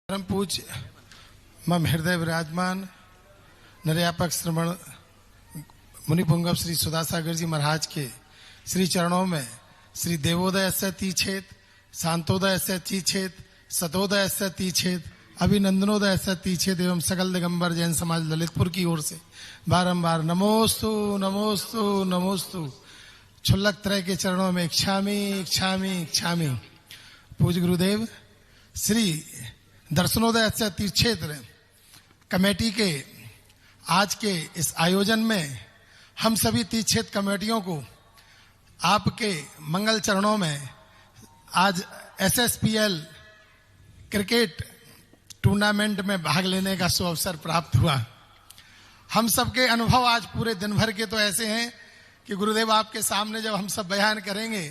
परम पूज्य मम हृदय विराजमान निर्यापक श्रमण मुनिपुंगव श्री सुधासागर जी महाराज के श्री चरणों में श्री देवोदय से तीछेद, शांतोदय से तीछेद, सतोदय से तीछेद, अभिनंदनोदय से तीछेद एवं सकल दिगंबर जैन समाज ललितपुर की ओर से बारंबार नमोस्तु नमोस्तु नमोस्तु छुल्लक त्रय के चरणों में इच्छामि इच्छामि इच्छामि। पूज्य गुरुदेव श्री दर्शनोदय से तीर्थक्षेत्र कमेटी के आज के इस आयोजन में हम सभी तीर्थक्षेत्र कमेटियों को आपके मंगल चरणों में आज एसएसपीएल क्रिकेट टूर्नामेंट में भाग लेने का सुअवसर प्राप्त हुआ। हम सबके अनुभव आज पूरे दिन भर के तो ऐसे हैं कि गुरुदेव आपके सामने जब हम सब बयान करेंगे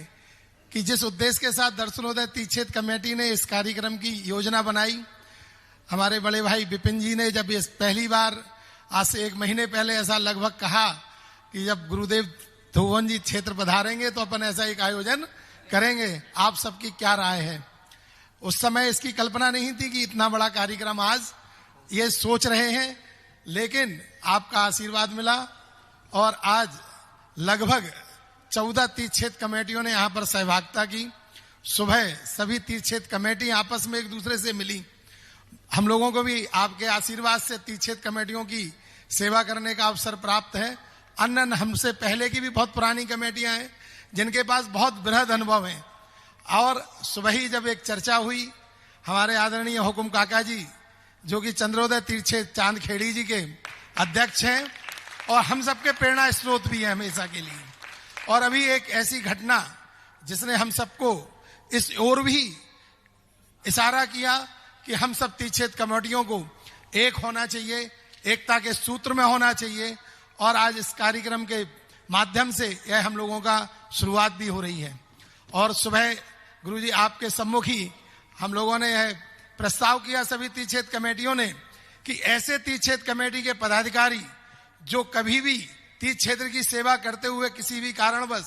कि जिस उद्देश्य के साथ दर्शनोदय तीर्थक्षेत्र कमेटी ने इस कार्यक्रम की योजना बनाई, हमारे बड़े भाई विपिन जी ने जब इस पहली बार आज से 1 महीने पहले ऐसा लगभग कहा कि जब गुरुदेव धोवन जी क्षेत्र पधारेंगे तो अपन ऐसा एक आयोजन करेंगे, आप सबकी क्या राय है? उस समय इसकी कल्पना नहीं थी कि इतना बड़ा कार्यक्रम आज ये सोच रहे हैं, लेकिन आपका आशीर्वाद मिला और आज लगभग 14 तीर्थक्षेत्र कमेटियों ने यहाँ पर सहभागिता की। सुबह सभी तीर्थक्षेत्र कमेटी आपस में एक दूसरे से मिली। हम लोगों को भी आपके आशीर्वाद से तीर्थक्षेत्र कमेटियों की सेवा करने का अवसर प्राप्त है। अन्य हमसे पहले की भी बहुत पुरानी कमेटियां हैं जिनके पास बहुत बृहद अनुभव है। और सुबह ही जब एक चर्चा हुई, हमारे आदरणीय हुकुम काका जी जो कि चंद्रोदय तीर्थक्षेत्र चांदखेड़ी जी के अध्यक्ष हैं और हम सबके प्रेरणा स्रोत भी है हमेशा के लिए। और अभी एक ऐसी घटना जिसने हम सबको इस ओर भी इशारा किया कि हम सब तीर्थक्षेत्र कमेटियों को एक होना चाहिए, एकता के सूत्र में होना चाहिए। और आज इस कार्यक्रम के माध्यम से यह हम लोगों का शुरुआत भी हो रही है। और सुबह गुरुजी आपके सम्मुख ही हम लोगों ने यह प्रस्ताव किया सभी तीर्थक्षेत्र कमेटियों ने कि ऐसे तीर्थक्षेत्र कमेटी के पदाधिकारी जो कभी भी तीर्थ क्षेत्र की सेवा करते हुए किसी भी कारणवश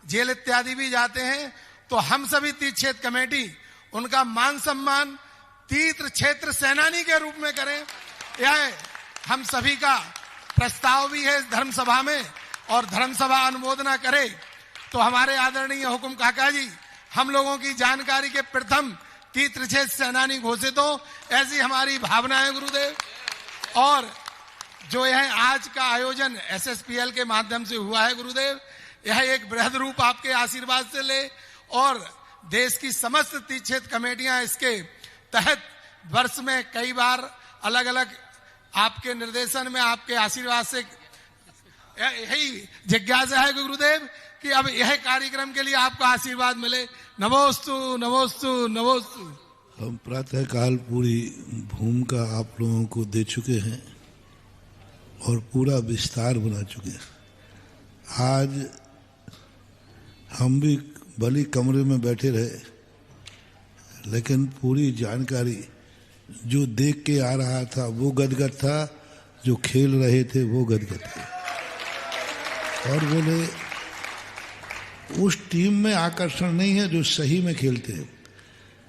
जेल इत्यादि भी जाते हैं, तो हम सभी तीर्थ क्षेत्र कमेटी उनका मान सम्मान तीर्थ क्षेत्र सेनानी के रूप में करें। यह हम सभी का प्रस्ताव भी है धर्म सभा में, और धर्म सभा अनुमोदना करे तो हमारे आदरणीय हुकुम काका जी हम लोगों की जानकारी के प्रथम तीर्थ क्षेत्र सेनानी घोषित हो, ऐसी हमारी भावना है गुरुदेव। और जो यह आज का आयोजन एसएसपीएल के माध्यम से हुआ है गुरुदेव, यह एक बृहद रूप आपके आशीर्वाद से ले और देश की समस्त तीर्थ क्षेत्र कमेटियां इसके तहत वर्ष में कई बार अलग अलग आपके निर्देशन में आपके आशीर्वाद से यही जिज्ञासा है गुरुदेव कि अब यह कार्यक्रम के लिए आपका आशीर्वाद मिले। नमोस्तु नमोस्तु नमोस्तु। हम प्रातः काल पूरी भूमिका आप लोगों को दे चुके हैं और पूरा विस्तार बना चुके हैं। आज हम भी भली कमरे में बैठे रहे, लेकिन पूरी जानकारी जो देख के आ रहा था वो गदगद था, जो खेल रहे थे वो गदगद थे। और बोले उस टीम में आकर्षण नहीं है जो सही में खेलते हैं,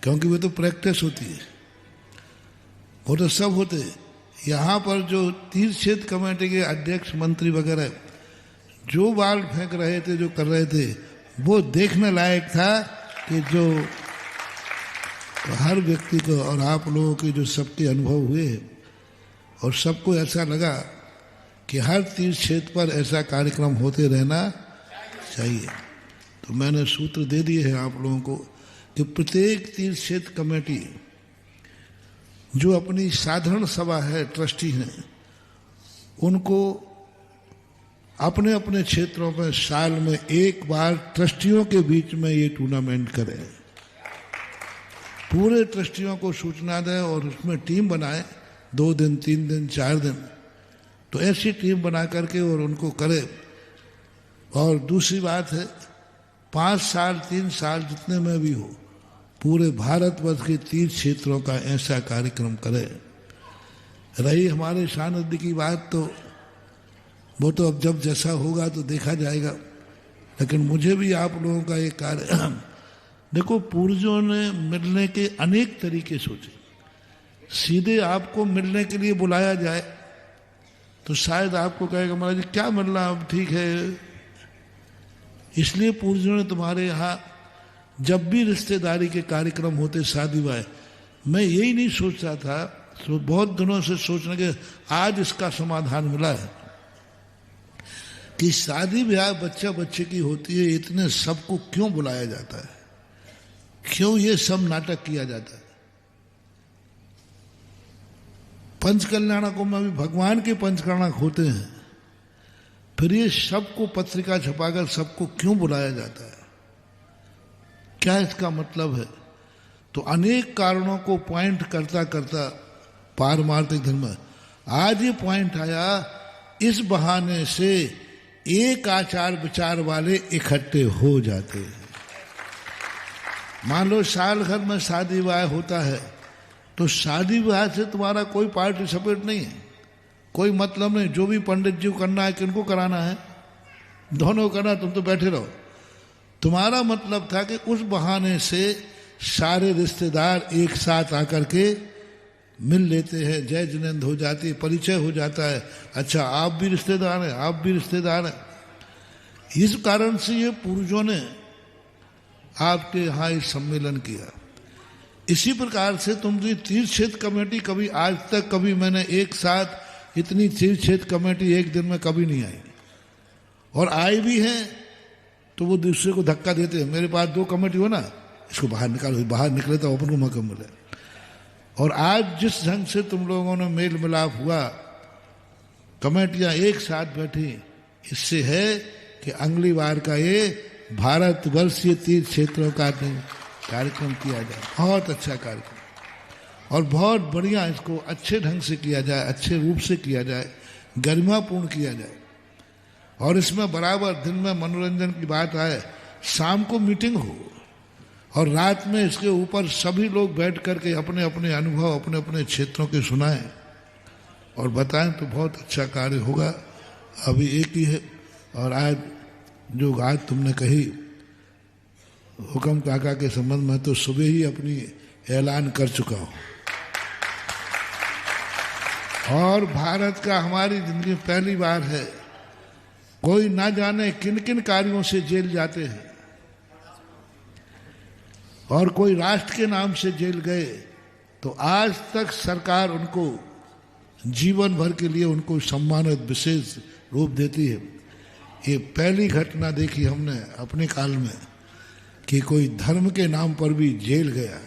क्योंकि वो तो प्रैक्टिस होती है, वो तो सब होते हैं। यहाँ पर जो तीर्थ क्षेत्र कमेटी के अध्यक्ष मंत्री वगैरह जो बाल फेंक रहे थे, जो कर रहे थे, वो देखने लायक था कि जो हर व्यक्ति को और आप लोगों के जो सबके अनुभव हुए और सबको ऐसा लगा कि हर तीर्थ क्षेत्र पर ऐसा कार्यक्रम होते रहना चाहिए। तो मैंने सूत्र दे दिए हैं आप लोगों को कि प्रत्येक तीर्थ क्षेत्र कमेटी जो अपनी साधारण सभा है, ट्रस्टी हैं, उनको अपने अपने क्षेत्रों में साल में एक बार ट्रस्टियों के बीच में ये टूर्नामेंट करें। पूरे ट्रस्टियों को सूचना दें और उसमें टीम बनाए, 2 दिन 3 दिन 4 दिन, तो ऐसी टीम बना करके और उनको करे। और दूसरी बात है 5 साल 3 साल जितने में भी हो, पूरे भारतवर्ष के तीर्थ क्षेत्रों का ऐसा कार्यक्रम करें। रही हमारे सानिध्य की बात, तो वो तो अब जब जैसा होगा तो देखा जाएगा, लेकिन मुझे भी आप लोगों का ये कार्य देखो, पूर्वजों ने मिलने के अनेक तरीके सोचे। सीधे आपको मिलने के लिए बुलाया जाए तो शायद आपको कहेगा महाराज जी क्या मिलना, अब ठीक है। इसलिए पूर्वजों ने तुम्हारे यहाँ जब भी रिश्तेदारी के कार्यक्रम होते, शादी ब्याह, मैं यही नहीं सोच रहा था, तो बहुत दिनों से सोचने के आज इसका समाधान मिला है कि शादी ब्याह बच्चा बच्चे की होती है, इतने सबको क्यों बुलाया जाता है, क्यों ये सब नाटक किया जाता है। पंचकल्याणक में भी भगवान के पंचकल्याणक होते हैं, फिर ये सबको पत्रिका छपाकर सबको क्यों बुलाया जाता है, क्या इसका मतलब है। तो अनेक कारणों को पॉइंट करता करता पारमार्थिक धर्म, आज ये पॉइंट आया, इस बहाने से एक आचार विचार वाले इकट्ठे हो जाते हैं। मान लो साल भर में शादी विवाह होता है, तो शादी विवाह से तुम्हारा कोई पार्टिसिपेट नहीं है, कोई मतलब नहीं। जो भी पंडित जी को करना है, किनको कराना है, दोनों करना, तुम तो बैठे रहो। तुम्हारा मतलब था कि उस बहाने से सारे रिश्तेदार एक साथ आकर के मिल लेते हैं, जय जिनेंद्र हो जाती है, परिचय हो जाता है, अच्छा आप भी रिश्तेदार हैं, आप भी रिश्तेदार हैं। इस कारण से ये पूर्वजों ने आपके यहाँ इस सम्मेलन किया। इसी प्रकार से तुम्हारी तीर्थ क्षेत्र कमेटी कभी आज तक कभी मैंने एक साथ इतनी तीर्थ क्षेत्र कमेटी एक दिन में कभी नहीं आई, और आई भी है तो वो दूसरे को धक्का देते हैं, मेरे पास 2 कमेटी हो ना, इसको बाहर निकालो, बाहर निकले तो अपन को मौका मिले। और आज जिस ढंग से तुम लोगों ने मेल मिलाप हुआ, कमेटियां एक साथ बैठी, इससे है कि अगली बार का ये भारतवर्षीय तीर्थ क्षेत्रों का कार्यक्रम किया जाए, बहुत अच्छा कार्यक्रम, और बहुत बढ़िया इसको अच्छे ढंग से किया जाए, अच्छे रूप से किया जाए, गरिमापूर्ण किया जाए। और इसमें बराबर दिन में मनोरंजन की बात आए, शाम को मीटिंग हो और रात में इसके ऊपर सभी लोग बैठ करके अपने अपने अनुभव अपने अपने क्षेत्रों के सुनाएं और बताएं, तो बहुत अच्छा कार्य होगा। अभी एक ही है, और आज जो बात तुमने कही हुक्म काका के संबंध में, तो सुबह ही अपनी ऐलान कर चुका हूं। और भारत का हमारी जिंदगी में पहली बार है, कोई ना जाने किन किन कार्यों से जेल जाते हैं, और कोई राष्ट्र के नाम से जेल गए, तो आज तक सरकार उनको जीवन भर के लिए उनको सम्मानित विशेष रूप देती है। ये पहली घटना देखी हमने अपने काल में कि कोई धर्म के नाम पर भी जेल गया,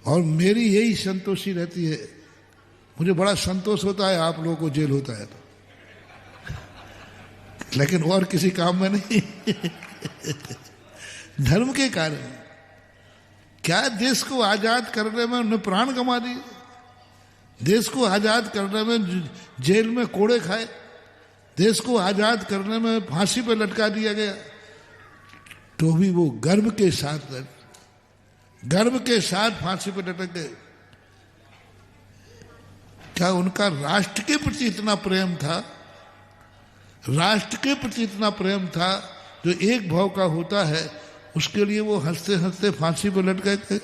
और मेरी यही संतोषी रहती है, मुझे बड़ा संतोष होता है आप लोगों को जेल होता है तो, लेकिन और किसी काम में नहीं धर्म के कारण। क्या देश को आजाद करने में उन्होंने प्राण गंवा दिए, देश को आजाद करने में जेल में कोड़े खाए, देश को आजाद करने में फांसी पे लटका दिया गया, तो भी वो गर्व के साथ फांसी पे लटक गए। क्या उनका राष्ट्र के प्रति इतना प्रेम था, राष्ट्र के प्रति इतना प्रेम था जो एक भाव का होता है, उसके लिए वो हंसते हंसते फांसी पर लट गए थे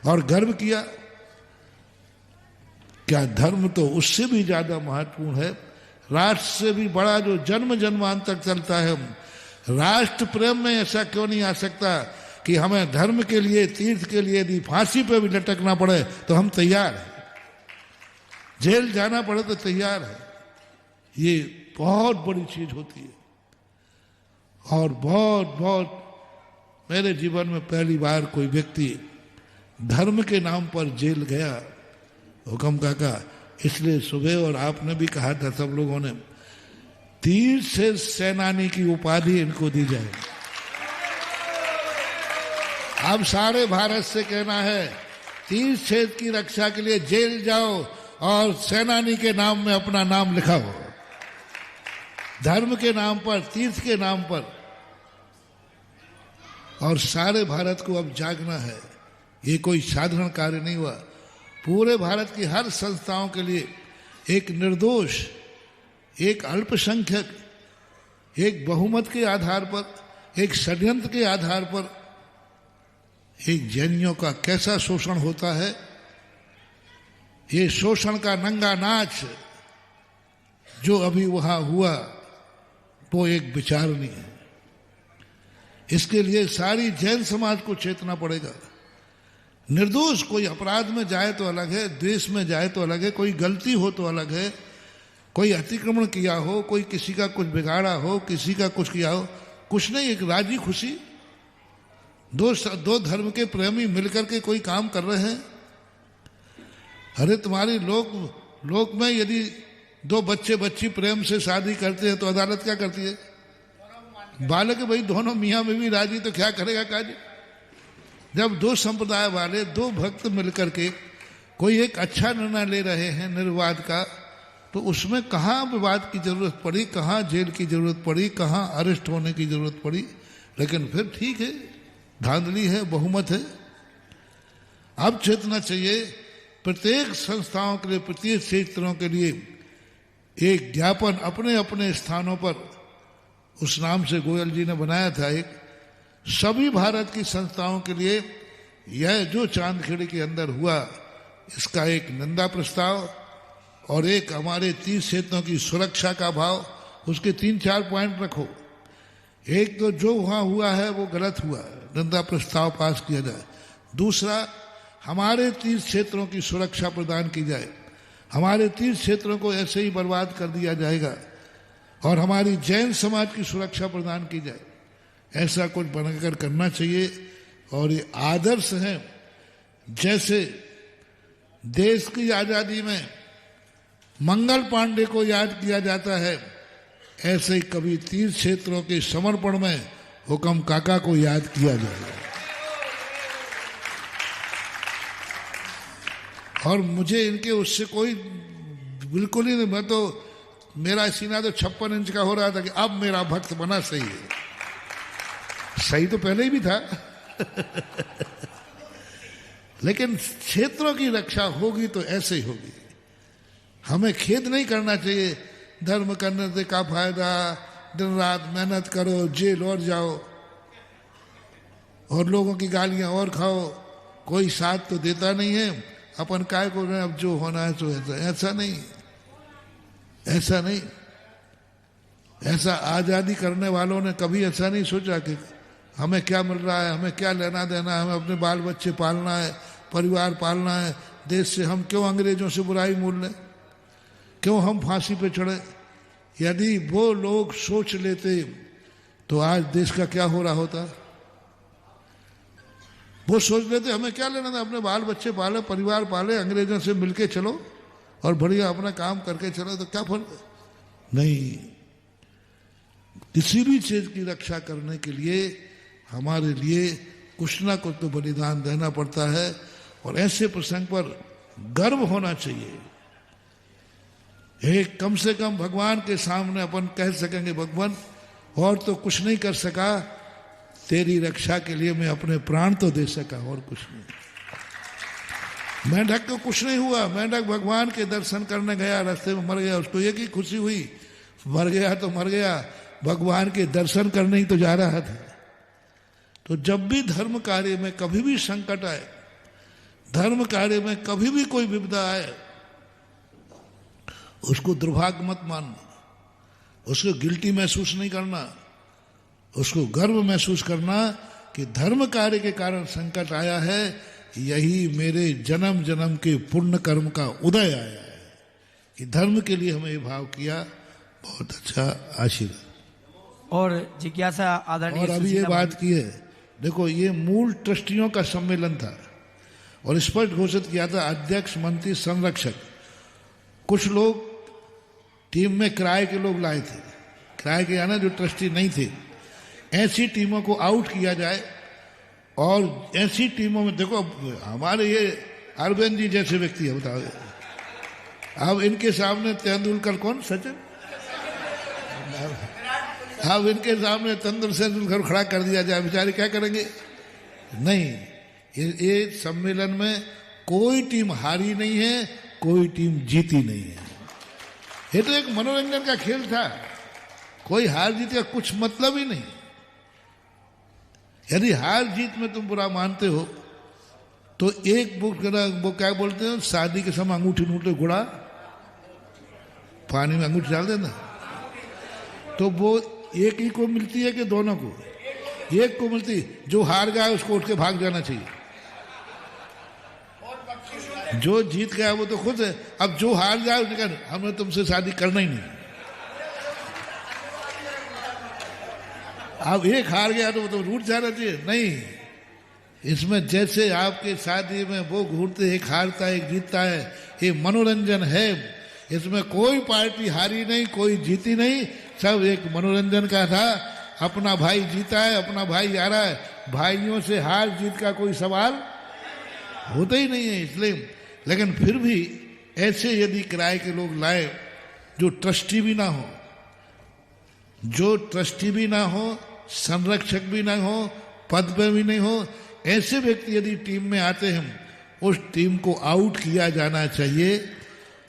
और गर्व किया। क्या धर्म तो उससे भी ज्यादा महत्वपूर्ण है, राष्ट्र से भी बड़ा जो जन्म जन्मांतर चलता है। राष्ट्र प्रेम में ऐसा क्यों नहीं आ सकता कि हमें धर्म के लिए तीर्थ के लिए यदि फांसी पे भी लटकना पड़े तो हम तैयार हैं, जेल जाना पड़े तो तैयार है। ये बहुत बड़ी चीज होती है। और बहुत बहुत मेरे जीवन में पहली बार कोई व्यक्ति धर्म के नाम पर जेल गया, हुक्म काका। इसलिए सुबह और आपने भी कहा था सब लोगों ने, तीर से सेनानी की उपाधि इनको दी जाए। अब सारे भारत से कहना है, तीर क्षेत्र की रक्षा के लिए जेल जाओ और सेनानी के नाम में अपना नाम लिखाओ, धर्म के नाम पर, तीर्थ के नाम पर। और सारे भारत को अब जागना है, ये कोई साधारण कार्य नहीं हुआ। पूरे भारत की हर संस्थाओं के लिए एक निर्दोष, एक अल्पसंख्यक, एक बहुमत के आधार पर, एक षड्यंत्र के आधार पर एक जैनियों का कैसा शोषण होता है, ये शोषण का नंगा नाच जो अभी वहां हुआ वो एक विचारणीय है। इसके लिए सारी जैन समाज को चेतना पड़ेगा। निर्दोष कोई अपराध में जाए तो अलग है, द्वेष में जाए तो अलग है, कोई गलती हो तो अलग है, कोई अतिक्रमण किया हो, कोई किसी का कुछ बिगाड़ा हो, किसी का कुछ किया हो, कुछ नहीं, एक राजी खुशी दो धर्म के प्रेमी मिलकर के कोई काम कर रहे हैं। अरे तुम्हारी लोक में यदि दो बच्चे बच्ची प्रेम से शादी करते हैं तो अदालत क्या करती है? बालक भाई दोनों मियाँ में भी राजी तो क्या करेगा काजी? जब दो संप्रदाय वाले दो भक्त मिलकर के कोई एक अच्छा निर्णय ले रहे हैं निर्वाद का, तो उसमें कहाँ विवाद की जरूरत पड़ी, कहाँ जेल की जरूरत पड़ी, कहाँ अरेस्ट होने की जरूरत पड़ी? लेकिन फिर ठीक है, धांधली है, बहुमत है। अब चेतना चाहिए। प्रत्येक संस्थाओं के लिए, प्रत्येक क्षेत्रों के लिए एक ज्ञापन अपने अपने स्थानों पर, उस नाम से गोयल जी ने बनाया था एक, सभी भारत की संस्थाओं के लिए यह जो चांदखेड़ी के अंदर हुआ इसका एक निंदा प्रस्ताव और एक हमारे 30 क्षेत्रों की सुरक्षा का भाव, उसके 3-4 पॉइंट रखो। एक तो जो वहां हुआ है वो गलत हुआ, निंदा प्रस्ताव पास किया जाए। दूसरा, हमारे 30 क्षेत्रों की सुरक्षा प्रदान की जाए। हमारे 30 क्षेत्रों को ऐसे ही बर्बाद कर दिया जाएगा और हमारी जैन समाज की सुरक्षा प्रदान की जाए, ऐसा कुछ बनाकर करना चाहिए। और ये आदर्श हैं। जैसे देश की आजादी में मंगल पांडे को याद किया जाता है, ऐसे ही कभी 30 क्षेत्रों के समर्पण में हुकम काका को याद किया जाएगा। और मुझे इनके उससे कोई बिल्कुल ही नहीं, मैं तो मेरा सीना तो 56 इंच का हो रहा था कि अब मेरा भक्त बना सही है। सही तो पहले ही भी था लेकिन क्षेत्रों की रक्षा होगी तो ऐसे ही होगी। हमें खेद नहीं करना चाहिए। धर्म करने से क्या फायदा, दिन रात मेहनत करो, जेल और जाओ और लोगों की गालियां और खाओ, कोई साथ तो देता नहीं है, अपन काय को रहे, अब जो होना है तो ऐसा नहीं, ऐसा नहीं। ऐसा आजादी करने वालों ने कभी ऐसा नहीं सोचा कि हमें क्या मिल रहा है, हमें क्या लेना देना है, हमें अपने बाल बच्चे पालना है, परिवार पालना है, देश से हम क्यों अंग्रेजों से बुराई मोल लें, क्यों हम फांसी पे चढ़े। यदि वो लोग सोच लेते तो आज देश का क्या हो रहा होता। वो सोच लेते हमें क्या लेना था, अपने बाल बच्चे पाले, परिवार पाले, अंग्रेजों से मिलके चलो और बढ़िया अपना काम करके चलो, तो क्या फर्क नहीं। किसी भी चीज की रक्षा करने के लिए हमारे लिए कुछ ना कुछ तो बलिदान देना पड़ता है और ऐसे प्रसंग पर गर्व होना चाहिए। एक कम से कम भगवान के सामने अपन कह सकेंगे, भगवान और तो कुछ नहीं कर सका, तेरी रक्षा के लिए मैं अपने प्राण तो दे सका, और कुछ नहीं। मेंढक को कुछ नहीं हुआ, मेंढक भगवान के दर्शन करने गया, रास्ते में मर गया, उसको एक ही खुशी हुई, मर गया तो मर गया, भगवान के दर्शन करने ही तो जा रहा था। तो जब भी धर्म कार्य में कभी भी संकट आए, धर्म कार्य में कभी भी कोई विपदा आए, उसको दुर्भाग्य मत मानना, उसको गिल्टी महसूस नहीं करना, उसको गर्व महसूस करना कि धर्म कार्य के कारण संकट आया है, यही मेरे जन्म जन्म के पुण्य कर्म का उदय आया है कि धर्म के लिए हमें ये भाव किया। बहुत अच्छा आशीर्वाद। और जिज्ञासा आदरणीय, और अभी ये बात की है, देखो ये मूल ट्रस्टियों का सम्मेलन था और स्पष्ट घोषित किया था अध्यक्ष, मंत्री, संरक्षक। कुछ लोग टीम में किराए के लोग लाए थे, किराए के आना जो ट्रस्टी नहीं थे, ऐसी टीमों को आउट किया जाए। और ऐसी टीमों में देखो हमारे ये अरविंद जी जैसे व्यक्ति है, बताओ अब इनके सामने तेंदुलकर कौन, सचिन, अब इनके सामने तेंदुलकर खड़ा कर दिया जाए, बेचारे क्या करेंगे। नहीं, ये सम्मेलन में कोई टीम हारी नहीं है, कोई टीम जीती नहीं है। ये तो एक मनोरंजन का खेल था, कोई हार जीत का कुछ मतलब ही नहीं। यदि हार जीत में तुम बुरा मानते हो तो एक वो क्या बोलते हैं, शादी के समय अंगूठी नूटे घोड़ा पानी में अंगूठी डाल देना, तो वो एक ही को मिलती है कि दोनों को? एक को मिलती। जो हार गया उसको उठ के भाग जाना चाहिए, जो जीत गया वो तो खुद है। अब जो हार जाए उसने कहा हमें तुमसे शादी करना ही नहीं। अब एक हार गया तो वो तो रूठ जाना चाहिए, नहीं। इसमें जैसे आपके शादी में वो घूरते, एक हारता है एक जीतता है, ये मनोरंजन है। इसमें कोई पार्टी हारी नहीं, कोई जीती नहीं, सब एक मनोरंजन का था। अपना भाई जीता है, अपना भाई हारा है, भाइयों से हार जीत का कोई सवाल होता ही नहीं है। इसलिए लेकिन फिर भी ऐसे यदि किराए के लोग लाए जो ट्रस्टी भी ना हो, जो ट्रस्टी भी ना हो, संरक्षक भी ना हो, पद पे भी नहीं हो, ऐसे व्यक्ति यदि टीम में आते हैं, उस टीम को आउट किया जाना चाहिए।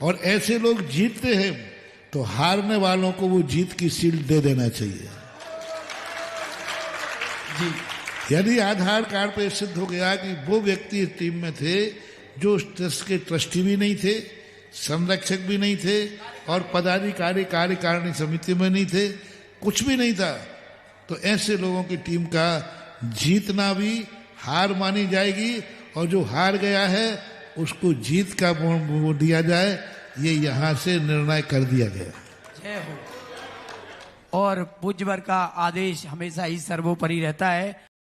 और ऐसे लोग जीतते हैं तो हारने वालों को वो जीत की शील्ड दे देना चाहिए। जी यदि आधार कार्ड पे सिद्ध हो गया कि वो व्यक्ति इस टीम में थे जो उस ट्रस्ट के ट्रस्टी भी नहीं थे, संरक्षक भी नहीं थे, और पदाधिकारी कार्यकारिणी समिति में नहीं थे, कुछ भी नहीं था, तो ऐसे लोगों की टीम का जीतना भी हार मानी जाएगी, और जो हार गया है उसको जीत का वो दिया जाए, ये यहाँ से निर्णय कर दिया गया। जय हो। और पूज्यवर का आदेश हमेशा ही सर्वोपरि रहता है।